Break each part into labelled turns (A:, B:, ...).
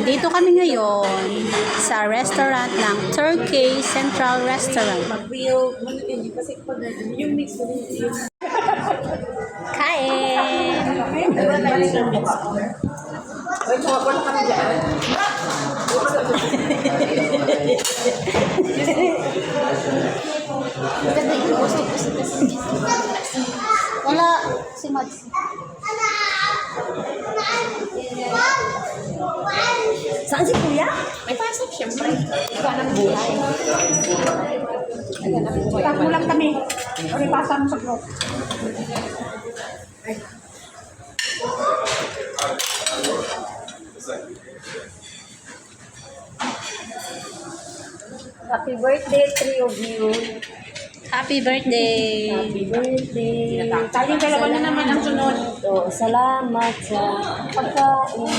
A: Nandito kami ngayon sa restaurant ng Turkey Central Restaurant. Kain! Wala si Mads.
B: Saan si Kuya?
C: May pasok, syempre. Iba ng buhay.
B: Tagulang kami. Ano ipasa mo sa group? Happy birthday, three of you.
A: Happy birthday!
B: Happy birthday. Tayong dalawa na naman ang sunod. So, salamat sa pagkain.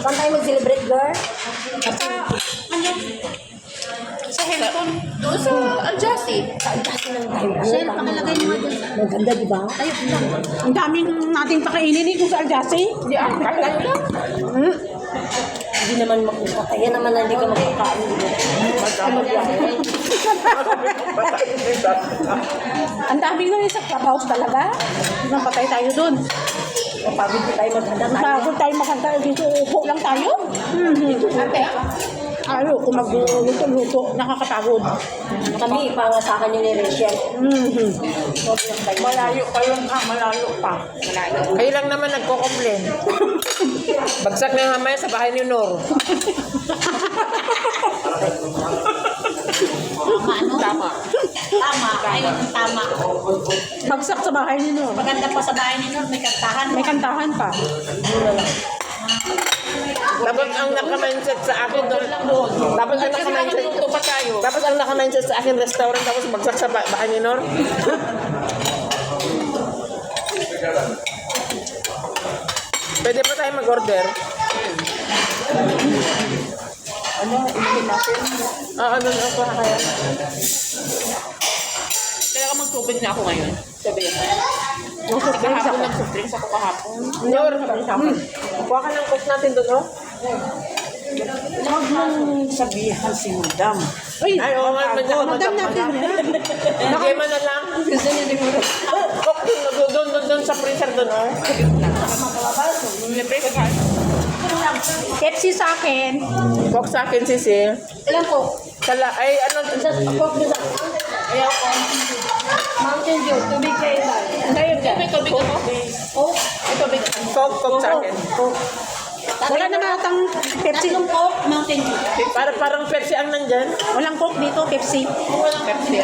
B: Saan tayo mag-celebrate, girl?
C: Sa handphone. Doon sa Aljasi.
B: Sa Aljasi lang tayo.
A: Shell, pakilagay mo dun.
B: Maganda, di ba?
A: Ayun lang.
B: Ang daming nating pakainin eh kung sa Aljasi.
C: Hindi ako kakain lang.
B: Hindi naman makuha. Kaya naman hindi ka makakain. Ang daming na sa clubhouse talaga. Napatay tayo dun. Napagod tayo maghanda. Napagod tayo maghanda. Dito upo lang tayo. Ayaw, kung magluto-luto, nakakapagod. Kami, pangasakan yun ni Rachel. Malayo pa yun malayo pa.
C: Kayo lang naman nagko-complain. Bagsak na mamaya sa bahay ni Nor.
A: Tama, ano?
C: Tama.
A: Tama. Ayun, tama.
B: Bagsak sa bahay ni Nor.
A: Maganda pa sa bahay ni Nor, may kantahan.
B: May kantahan pa.
C: Tapos ang naka-mindset sa akin doon. Tapos ang naka-mindset. Tapos ang naka-mindset sa akin restaurant. Tapos bagsak sa bahay ni Nor. Pwede pa tayo mag-order. Ano, initin natin? Ano ako kaya? Kaya ka magtubig na ako ngayon. Sabi yan. Kahapon nag-soft drinks ako kahapon. Nor, kuha ka ng coke natin doon, oh.
B: Huwag mong sabihan si Madam.
C: Ay, oo nga.
B: Madam natin.
C: Hindi man na lang. Coke doon sa freezer doon, oh.
B: Pepsi sa akin.
C: Coke sa akin, sisi.
B: Ilan po?
C: Ay, ano?
B: Coke doon sa akin. Ayaw ko. Mountain Dew. Tubig kayo ba?
C: Tayo dyan. May tubig ako?
B: Coke?
C: May tubig. Coke sa akin.
B: Wala naman atang Pepsi.
A: Tatlong Coke, Mountain Dew.
C: Parang Pepsi ang nandyan.
B: Walang Coke dito, Pepsi.
C: Pepsi.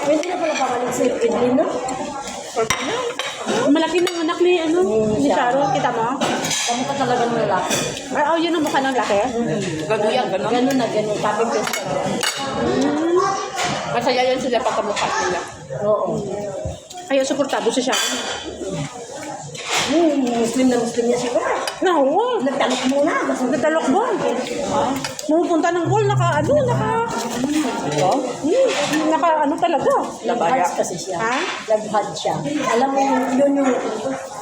B: Pwede na pala pakalit si Edwin, no? Malaki ng anak ni, ni Charo. Kita mo? Kamukha talaga ng lalaki. Ay, oh, yun ang mukha ng laki.
C: Ganuyan, gano'n.
B: Ganun na, ganun. Sabi ko.
C: Masaya yan sila pagkamukha nila.
B: Oo. Kaya suportado si Charo. Muslim na Muslim niya siya. Oo. Nagtalok muna. Nagtalok mo. Pumupunta ng pool, naka talaga. Nag-hearts kasi siya. Ha? Nag-hearts siya. Alam mo, yun yung...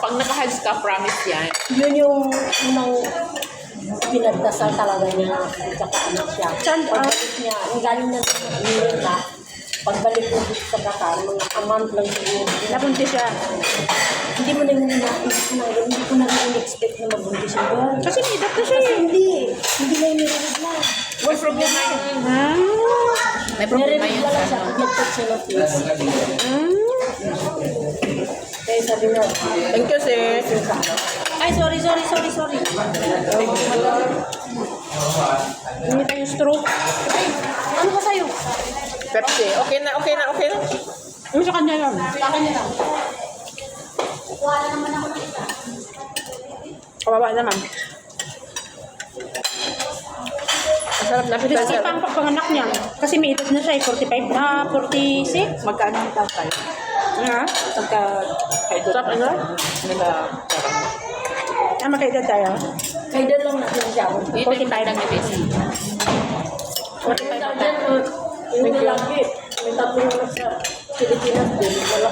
C: Pag naka-heads ka, promise yan.
B: Yun yung unang pinagdasal talaga niya. Tsaka anak siya. Pagbalik niya, ang galing na sa pagbalik ko dito sa Qatar, mga amount lang siguro. Nabuntis siya. Hindi mo na yung hindi ko na in-expect na mabuntis siya. Kasi may doctor siya eh. Hindi na yung nirigid na.
C: May problema yun. May problema yun
B: Nirigid lang siya. Pag-get siya ng face. Kaya sabi na,
C: Thank you, sis.
A: Ay, sorry.
B: hindi tayo stroke.
A: Ano ba sa'yo?
C: Pepsi. Okay na.
B: Ano sa kanya lang?
A: Sa kanya lang. Wala naman ako ng isa.
B: Kawawa naman.
C: Masarap na pita.
B: Risky pa ang pagpanganak niya. Kasi may edad na siya eh, 45 na, 46.
C: Magkano ang tatay?
B: Ha?
C: Sarap ano?
B: Magkaedad tayo? Kaedad lang natin siya.
C: Ito yung lang ni Bessie.
B: 45 na. Yung lalaki, may tatlong anak sa Pilipinas din. Wala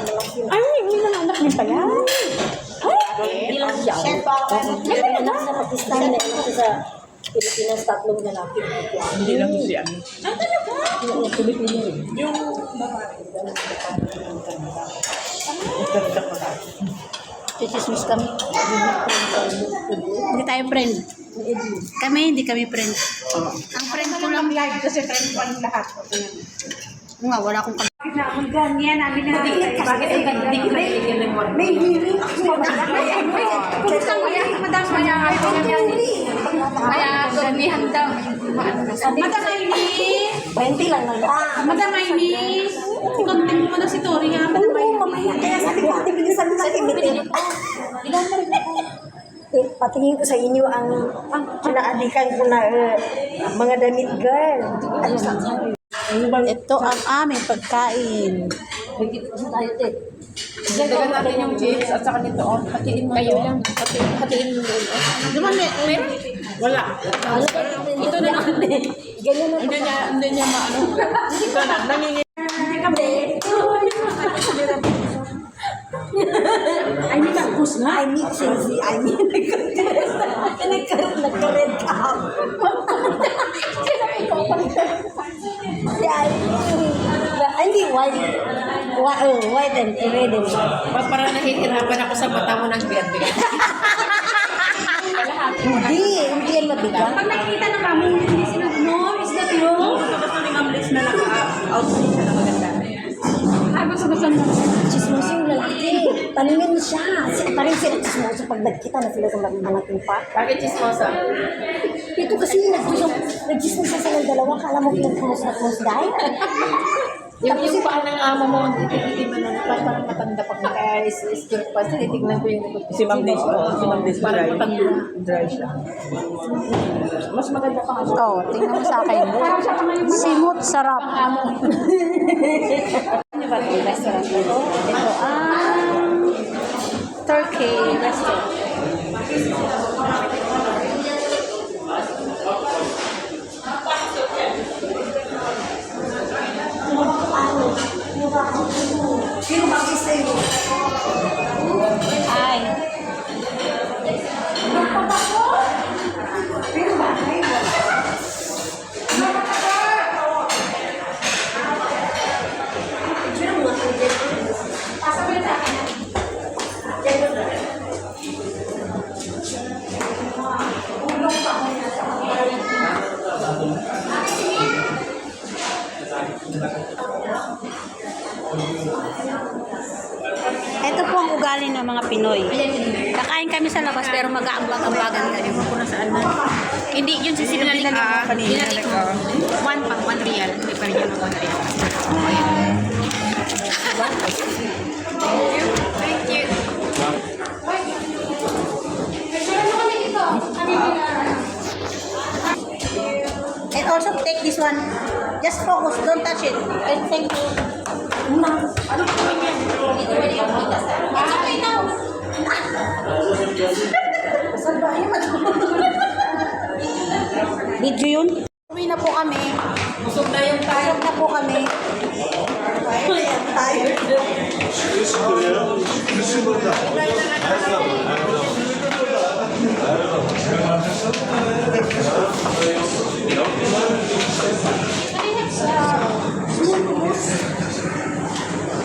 B: Anak sa Pakistan, na anak sa Pilipinas, 3 lalaki.
C: Hindi lang siya.
B: Yung Pilipino rin.
C: Yung ganda ko na.
A: Chismis kami. Hindi tayo friend. Hindi kami friend. Ang friend ko lang.
C: Live kasi friend pa ng lahat.
A: Nga, wala akong
D: Ganyan, namin na bakit ay ganyan? May hearing ako. Kung ko yan, madam, kaya gamihan daw. Madam Aini,
B: 20 lang lang.
D: Madam Aini, konting mo na si Tori ha. Madam Aini,
B: Mamaya, kaya sabi ko, ate, bilisan mo natin meeting. Ilan na rin ako. Patingin ko sa inyo ang kinaadikan ko na mga damit girl. Ano sa
A: Ito ang aming pagkain.
B: tayo, te.
C: Dagdagan natin yung chips at saka nito. Hatiin mo kayo lang. Hatiin mo yun.
A: Di ba meron?
C: Wala.
B: Ito na lang. Ganyan na.
C: Hindi niya maano. Ito na. Nangingin.
B: I mean, nagkus nga. I mean, sensi. I mean, nagka-red ka. Hindi, white. White and red.
C: Parang nahihirapan ako sa mata mo ng bigat-bigat.
B: Hindi yan mabigat.
D: pag nakikita na kamo, hindi sinabi mo, is that you?
C: Gusto ni Ma'am Liz na naka-outfit siya na maganda.
D: Gusto mo.
B: Chismoso yung lalaki. Tanungin mo siya. Parang sila chismoso pag nagkita na sila sa malaking pa.
C: Bakit chismosa?
B: Ito kasi nag-chismosa silang dalawa. Kala mo pinag-close na close dahil.
C: Yung paa ng amo mo, itig-itig mo na parang matanda pag naka-skirt pa. Tinitignan ko yung likod. Si Ma'am Liz, parang matanda. Dry siya. Mas maganda pa ako.
A: Oh, tingnan mo sa akin. Simot, sarap.
D: Ano ba ito? Restaurant ito?
A: Ito ang Turkey restaurant. Ay. Ito po ang ugali ng mga Pinoy. Kakain kami sa labas pero mag-aambag-ambagan kami. Hindi yun si Sinali mo kanina.
D: One real. May pa rin yan ang 1 real. Thank you.
A: And also take this one. Just focus, don't touch it. And thank you. Video yun? Uwi na po kami.
C: Busog na yung tayo.
A: Busog na po kami.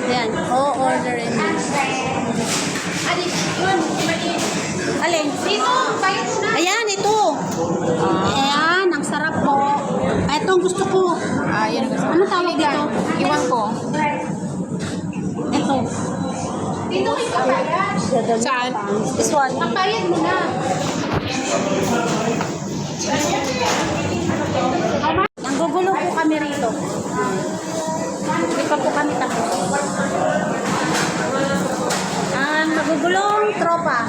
A: Yan, o-orderin mo. Alin? Ayan, ito. Ayan, ang sarap po. Ito ang gusto ko.
D: Yan gusto.
A: Ano tawag dito?
D: Iwan ko.
A: Ito.
D: Dito may kabayad.
C: Saan?
A: This one.
D: Bayad mo na.
A: Nanggugulo po kami rito. Hindi pa po kami tapos. Ang magugulong tropa.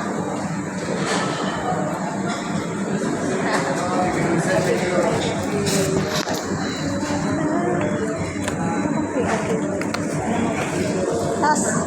A: Tapos,